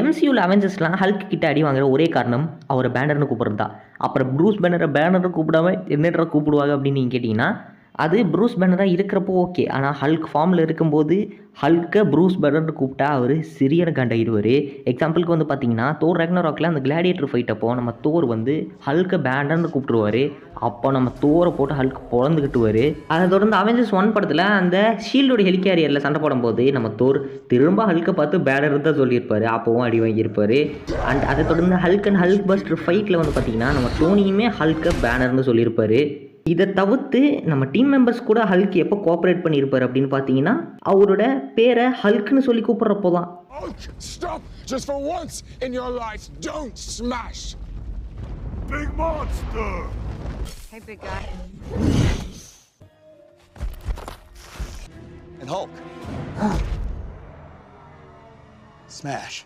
எம்சியூவில் அவெஞ்சர்ஸ்லாம் Hulk கிட்ட அடி வாங்குற ஒரே காரணம் அவரை பேனர்னு கூப்பிட்றது தான். அப்புறம் ப்ரூஸ் பேனரை பேனர்னு கூப்பிடாம என்னடா கூப்பிடுவாங்க அப்படின்னு நீங்கள் கேட்டிங்கன்னா, அது ப்ரூஸ் பேனராக இருக்கிறப்போ ஓகே. ஆனால் ஹல்க் ஃபார்மில் இருக்கும்போது ஹல்க்கை ப்ரூஸ் பேனர்னு கூப்பிட்டா அவர் சிறியனை கண்டாயிடுவார். எக்ஸாம்பிளுக்கு வந்து பார்த்தீங்கன்னா, தோர் ராக்னராக்ல அந்த கிளாடியேட்டர் ஃபைட் அப்போ நம்ம தோர் வந்து ஹல்க்கை பேனர்னு கூப்பிட்டுருவார். அப்போ நம்ம தோரை போட்டு ஹல்க் பொழந்துக்கிட்டுவார். அதை தொடர்ந்து அவெஞ்சர்ஸ் 1 படத்தில் அந்த ஷீல்டோட ஹெலிகேரியரில் சண்டை போடும்போது நம்ம தோர் திரும்ப ஹல்க்கை பார்த்து பேனர் தான் சொல்லியிருப்பார். அப்போவும் அடி வாங்கியிருப்பார். அண்ட் அதை தொடர்ந்து ஹல்க் அண்ட் ஹல்க் பஸ்டர் ஃபைட்டில் வந்து பார்த்தீங்கன்னா, நம்ம டோனியுமே ஹல்க்கை பேனர்னு சொல்லியிருப்பார். இதை தவிர்த்து நம்ம டீம் மெம்பர்ஸ் கூட ஹல்க் எப்போ கோஆப்ரேட் பண்ணியிருப்பார் அப்படின்னு பார்த்தீங்கன்னா, அவரோட பேரை ஹல்க்னு சொல்லி கூப்பிட்றப்போ தான். Stop! Just for once in your life, don't smash! Big monster! Hey, big guy. And Hulk. Smash.